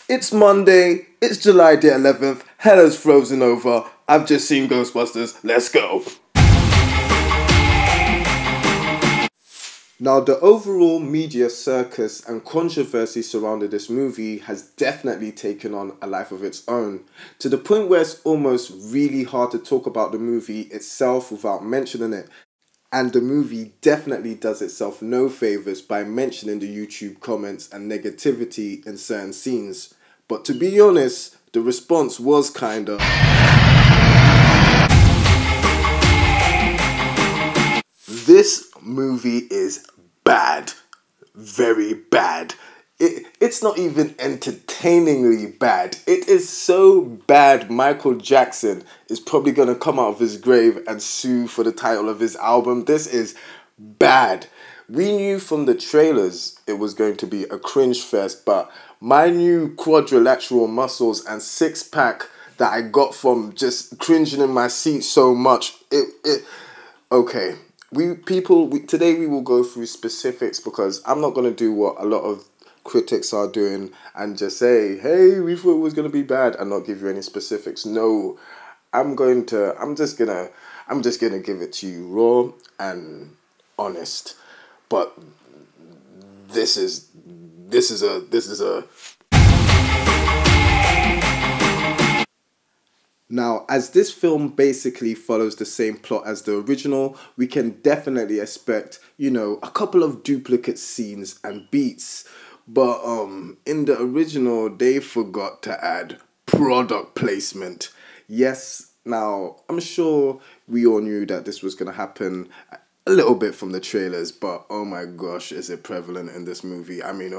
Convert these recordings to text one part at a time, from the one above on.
It's Monday, it's July the 11th, hell is frozen over, I've just seen Ghostbusters, let's go. Now, the overall media circus and controversy surrounding this movie has definitely taken on a life of its own, to the point where it's almost really hard to talk about the movie itself without mentioning it. And the movie definitely does itself no favours by mentioning the YouTube comments and negativity in certain scenes. But to be honest, the response was kinda... This movie is bad. Very bad. It's not even entertainingly bad. It is so bad Michael Jackson is probably going to come out of his grave and sue for the title of his album. This is bad. We knew from the trailers it was going to be a cringe fest, but my new quadrilateral muscles and six-pack that I got from just cringing in my seat so much, okay. Today we will go through specifics because I'm not going to do what a lot of critics are doing and just say, hey, we thought it was going to be bad and not give you any specifics. No, I'm just gonna give it to you raw and honest. But this is a Now, as this film basically follows the same plot as the original, we can definitely expect, a couple of duplicate scenes and beats. But in the original, they forgot to add product placement. Yes, now, I'm sure we all knew that this was going to happen a little bit from the trailers, but oh my gosh, is it prevalent in this movie? I mean,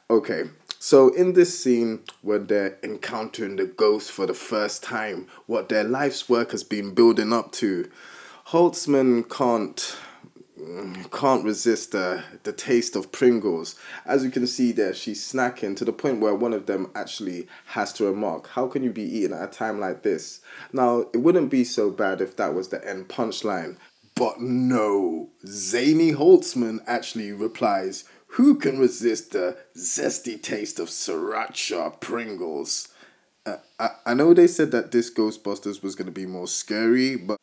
okay. So in this scene, when they're encountering the ghost for the first time, what their life's work has been building up to, Holtzman can't resist the taste of Pringles. As you can see there, she's snacking to the point where one of them actually has to remark, how can you be eating at a time like this? Now, it wouldn't be so bad if that was the end punchline. But no, zany Holtzman actually replies, who can resist the zesty taste of sriracha Pringles? I know they said that this Ghostbusters was going to be more scary, but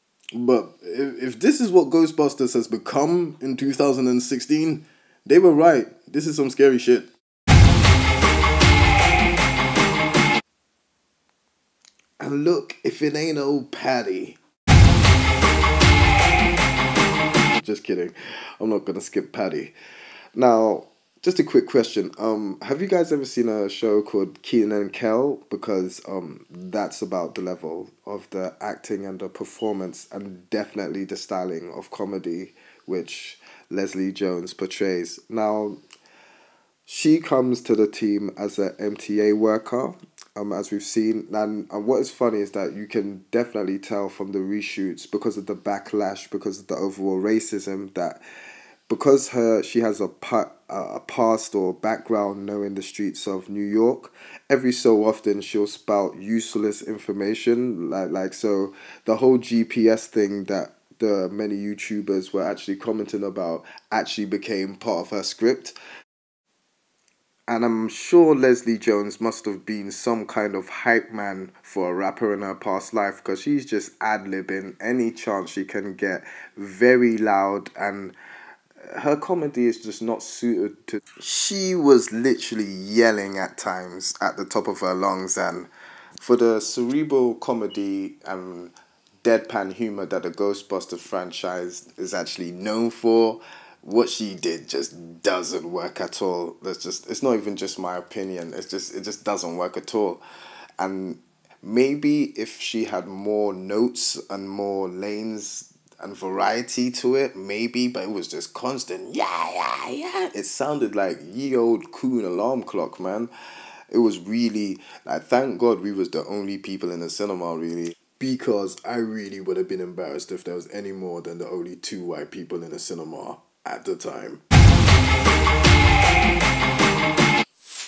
if this is what Ghostbusters has become in 2016, they were right. This is some scary shit. And look, if it ain't old Patty. Just kidding. I'm not going to skip Patty. Now, just a quick question. Have you guys ever seen a show called Kenan and Kel? Because that's about the level of the acting and the performance and definitely the styling of comedy which Leslie Jones portrays. Now, she comes to the team as an MTA worker, as we've seen. And what is funny is that you can definitely tell from the reshoots, because of the backlash, because of the overall racism, that because she has a past or background knowing the streets of New York, every so often she'll spout useless information. Like so the whole GPS thing that the many YouTubers were actually commenting about actually became part of her script. And I'm sure Leslie Jones must have been some kind of hype man for a rapper in her past life, because she's just ad-libbing any chance she can get, very loud, and her comedy is just not suited to... She was literally yelling at times at the top of her lungs, and for the cerebral comedy and deadpan humor that the Ghostbusters franchise is actually known for, what she did just doesn't work at all. It's not even just my opinion. It just doesn't work at all. And maybe if she had more notes and more lanes and variety to it, maybe, but it was just constant, yeah. It sounded like ye old coon alarm clock, man. It was really, thank God we was the only people in the cinema, really. Because I really would have been embarrassed if there was any more than the only two white people in the cinema at the time.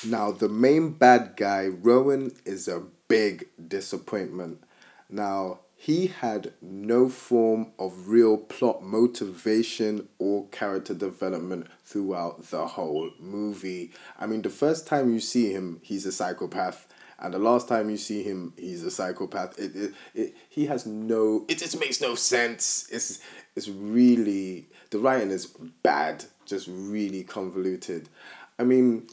Now, the main bad guy, Rowan, is a big disappointment. Now, he had no form of real plot motivation or character development throughout the whole movie. I mean, the first time you see him, he's a psychopath. And the last time you see him, he's a psychopath. He has no, it just makes no sense. It's really, the writing is bad, just really convoluted. I mean,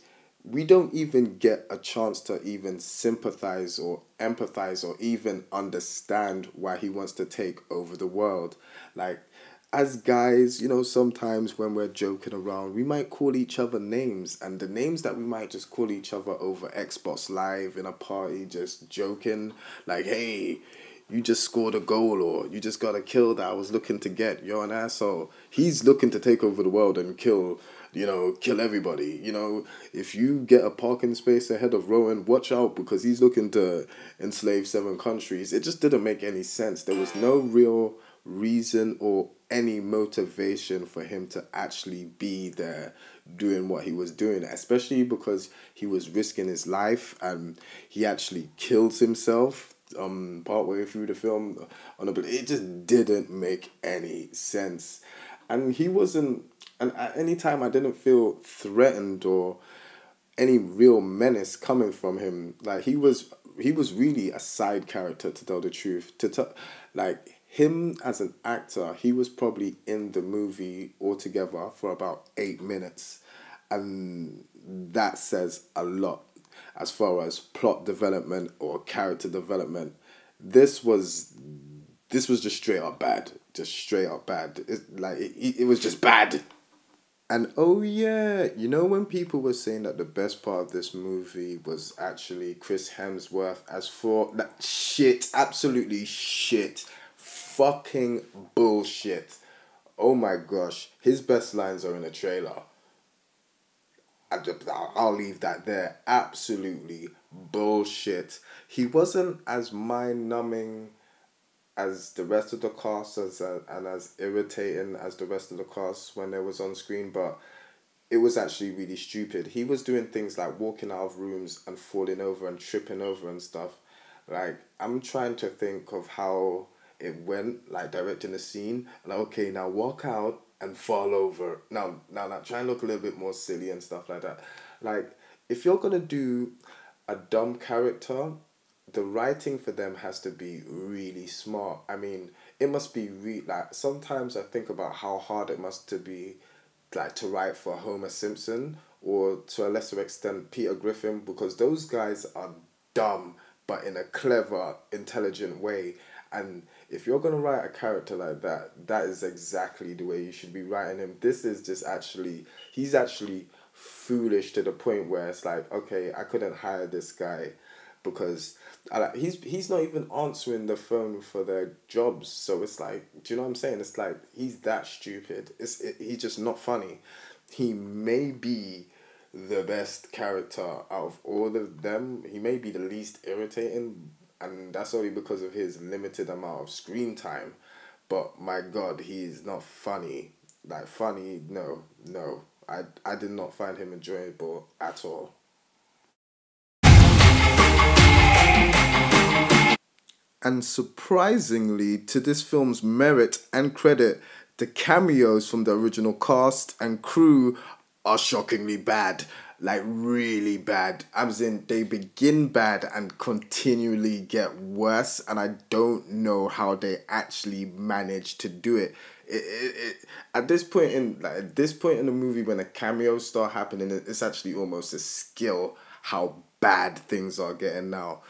we don't even get a chance to even sympathize or empathize or even understand why he wants to take over the world. Like, as guys, you know, sometimes when we're joking around, we might call each other names, and the names that we might just call each other over Xbox Live in a party, just joking, like, hey, you just scored a goal, or you just got a kill that I was looking to get. You're an asshole. He's looking to take over the world and kill everybody. You know, if you get a parking space ahead of Rowan, watch out, because he's looking to enslave 7 countries. It just didn't make any sense. There was no real reason or any motivation for him to actually be there doing what he was doing, especially because he was risking his life and he actually kills himself partway through the film it just didn't make any sense. And he wasn't, and at any time I didn't feel threatened or any real menace coming from him. Like, he was really a side character, to tell the truth. Like, him as an actor, he was probably in the movie altogether for about 8 minutes, and that says a lot as far as plot development or character development. This was just straight up bad, just straight up bad. It was just bad. And oh yeah, you know when people were saying that the best part of this movie was actually Chris Hemsworth as for that shit, absolutely shit, fucking bullshit. Oh my gosh, his best lines are in the trailer. I'll leave that there. Absolutely bullshit. He wasn't as mind numbing as the rest of the cast and as irritating as the rest of the cast when they was on screen, but it was actually really stupid. He was doing things like walking out of rooms and falling over and tripping over and stuff. Like, I'm trying to think of how it went, like directing the scene. Like, okay, now walk out and fall over. Now, try and look a little bit more silly and stuff like that. Like, if you're gonna do a dumb character, the writing for them has to be really smart. I mean, it must be like, sometimes I think about how hard it must to be, like, to write for Homer Simpson, or to a lesser extent Peter Griffin, because those guys are dumb but in a clever, intelligent way. And if you're gonna write a character like that, that is exactly the way you should be writing him. This is just he's actually foolish to the point where it's like, okay, I couldn't hire this guy because he's not even answering the phone for their jobs. So it's like, do you know what I'm saying? It's like, he's that stupid. He's just not funny. He may be the best character out of all of them. He may be the least irritating, and that's only because of his limited amount of screen time. But my God, he's not funny. Like, funny, no, no. I did not find him enjoyable at all. And surprisingly, to this film's merit and credit, the cameos from the original cast and crew are shockingly bad. Like, really bad. As in, they begin bad and continually get worse, and I don't know how they actually manage to do it. At this point in the movie, when the cameos start happening, it's actually almost a skill how bad things are getting now.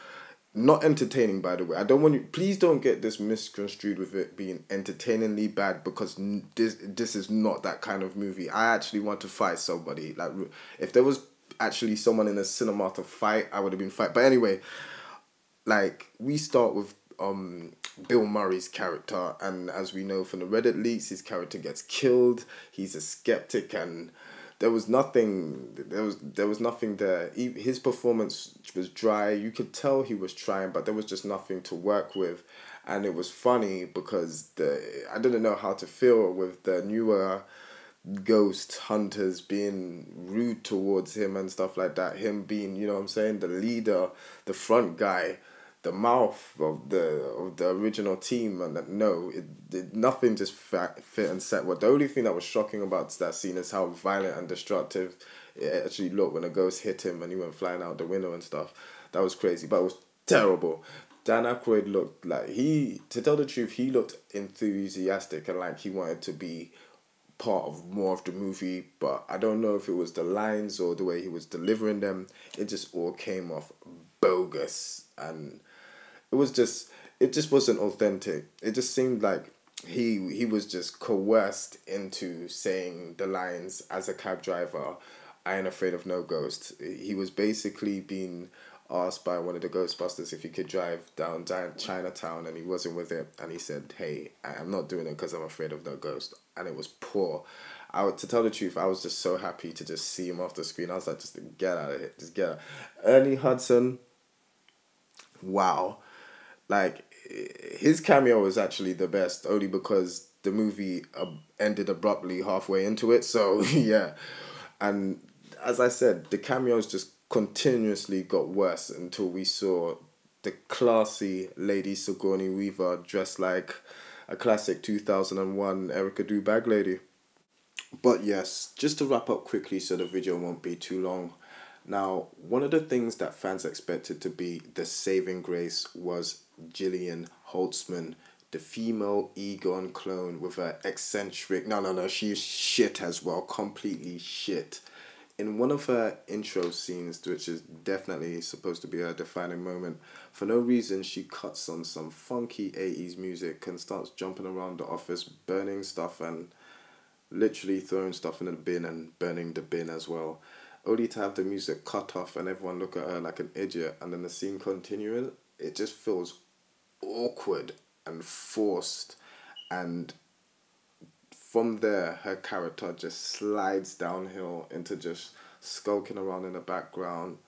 Not entertaining, by the way. I don't want you. Please don't get this misconstrued with it being entertainingly bad, because this is not that kind of movie. I actually want to fight somebody. Like, if there was actually someone in a cinema to fight, I would have been fight. But anyway, like, we start with Bill Murray's character, and as we know from the Reddit leaks, his character gets killed. He's a skeptic, and there was nothing. There was nothing there. His performance was dry. You could tell he was trying, but there was just nothing to work with, and it was funny because I didn't know how to feel with the newer ghost hunters being rude towards him and stuff like that. Him being, you know what I'm saying, the leader, the front guy. the mouth of the original team, and that no, nothing just fit and set. What the only thing that was shocking about that scene is how violent and destructive it actually looked when a ghost hit him and he went flying out the window and stuff. That was crazy, but it was terrible. Dan Aykroyd looked like to tell the truth, he looked enthusiastic and like he wanted to be part of more of the movie, but I don't know if it was the lines or the way he was delivering them. It just all came off bogus, and it just wasn't authentic. It just seemed like he was just coerced into saying the lines as a cab driver. I ain't afraid of no ghost. He was basically being asked by one of the Ghostbusters if he could drive down Chinatown, and he wasn't with it, and he said, "Hey, I'm not doing it because I'm afraid of no ghost," and it was poor. To tell the truth, I was just so happy to just see him off the screen. I was like, just get out of here, just get out. Ernie Hudson, wow, like his cameo was actually the best, only because the movie ended abruptly halfway into it. So yeah, and as I said, the cameos just continuously got worse until we saw the classy Lady Sigourney Weaver dressed like a classic 2001 Erica Du bag lady. But yes, just to wrap up quickly so the video won't be too long. Now, one of the things that fans expected to be the saving grace was Gillian Holtzman, the female Egon clone with her eccentric. No, she's shit as well, completely shit. In one of her intro scenes, which is definitely supposed to be her defining moment, for no reason she cuts on some funky 80s music and starts jumping around the office, burning stuff and literally throwing stuff in the bin and burning the bin as well. Only to have the music cut off and everyone look at her like an idiot and then the scene continuing. It just feels awkward and forced, and from there her character just slides downhill into just skulking around in the background,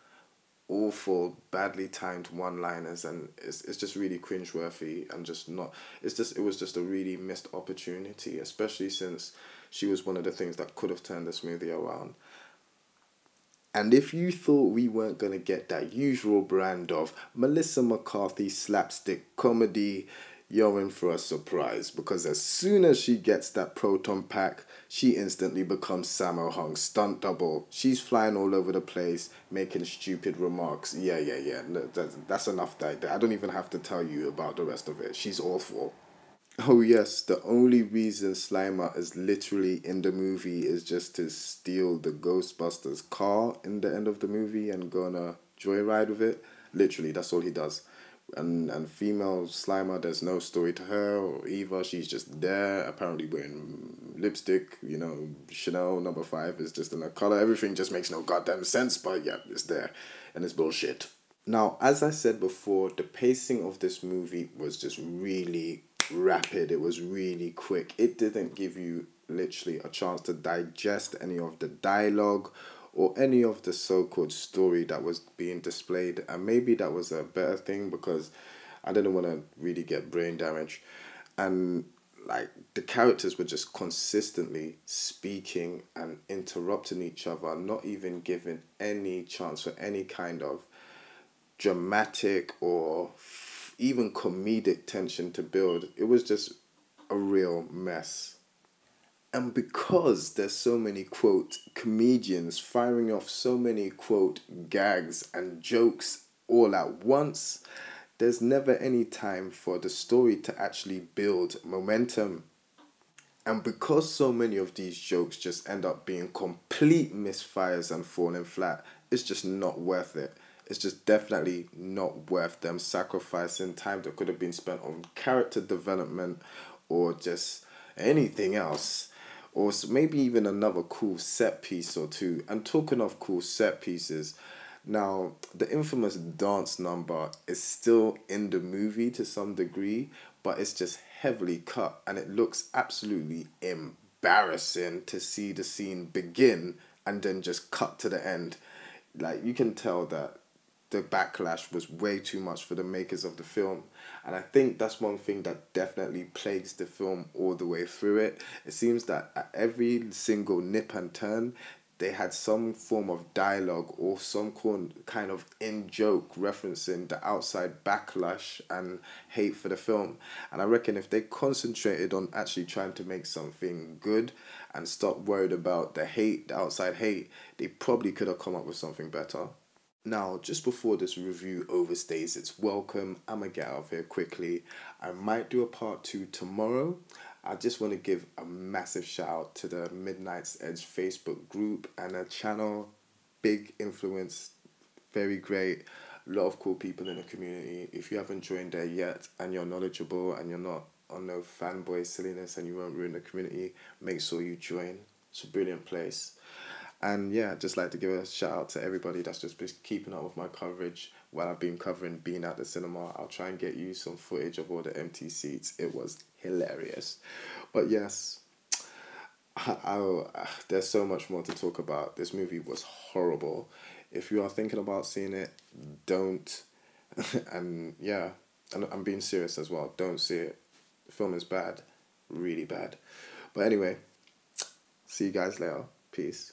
awful, badly timed one-liners, and it's just really cringeworthy and just not. It was just a really missed opportunity, especially since she was one of the things that could have turned this movie around. And if you thought we weren't going to get that usual brand of Melissa McCarthy slapstick comedy, you're in for a surprise, because as soon as she gets that proton pack, she instantly becomes Sammo Hung's stunt double. She's flying all over the place, making stupid remarks. Yeah. No, that's enough. That I don't even have to tell you about the rest of it. She's awful. Oh yes, the only reason Slimer is literally in the movie is just to steal the Ghostbusters car in the end of the movie and go on a joyride with it. Literally, that's all he does. And female Slimer, there's no story to her or Eva. She's just there, apparently wearing lipstick. Chanel number 5 is just in a color. Everything just makes no goddamn sense, but yeah, it's there, and it's bullshit. Now, as I said before, the pacing of this movie was just really rapid. It was really quick. It didn't give you literally a chance to digest any of the dialogue or any of the so-called story that was being displayed. And maybe that was a better thing, because I didn't want to really get brain damage. And like the characters were just consistently speaking and interrupting each other, not even giving any chance for any kind of dramatic or even comedic tension to build. It was just a real mess. And because there's so many, quote, comedians firing off so many, quote, gags and jokes all at once, there's never any time for the story to actually build momentum. And because so many of these jokes just end up being complete misfires and falling flat, it's just not worth it. It's just definitely not worth them sacrificing time that could have been spent on character development or just anything else. Or maybe even another cool set piece or two. And talking of cool set pieces, now the infamous dance number is still in the movie to some degree, but it's just heavily cut and it looks absolutely embarrassing to see the scene begin and then just cut to the end. Like, you can tell that the backlash was way too much for the makers of the film. And I think that's one thing that definitely plagues the film all the way through it. It seems that at every single nip and turn, they had some form of dialogue or some kind of in joke referencing the outside backlash and hate for the film. And I reckon if they concentrated on actually trying to make something good and stop worried about the hate, the outside hate, they probably could have come up with something better. Now, just before this review overstays its welcome, I'm gonna get out of here quickly. I might do a part two tomorrow. I just want to give a massive shout out to the Midnight's Edge Facebook group and a channel. Big influence, very great. A lot of cool people in the community. If you haven't joined there yet and you're knowledgeable and you're not on no fanboy silliness and you won't ruin the community, make sure you join. It's a brilliant place. And yeah, I'd just like to give a shout out to everybody that's just been keeping up with my coverage while I've been covering being at the cinema. I'll try and get you some footage of all the empty seats. It was hilarious. But yes, there's so much more to talk about. This movie was horrible. If you are thinking about seeing it, don't. And yeah, and I'm being serious as well. Don't see it. The film is bad, really bad. But anyway, see you guys later. Peace.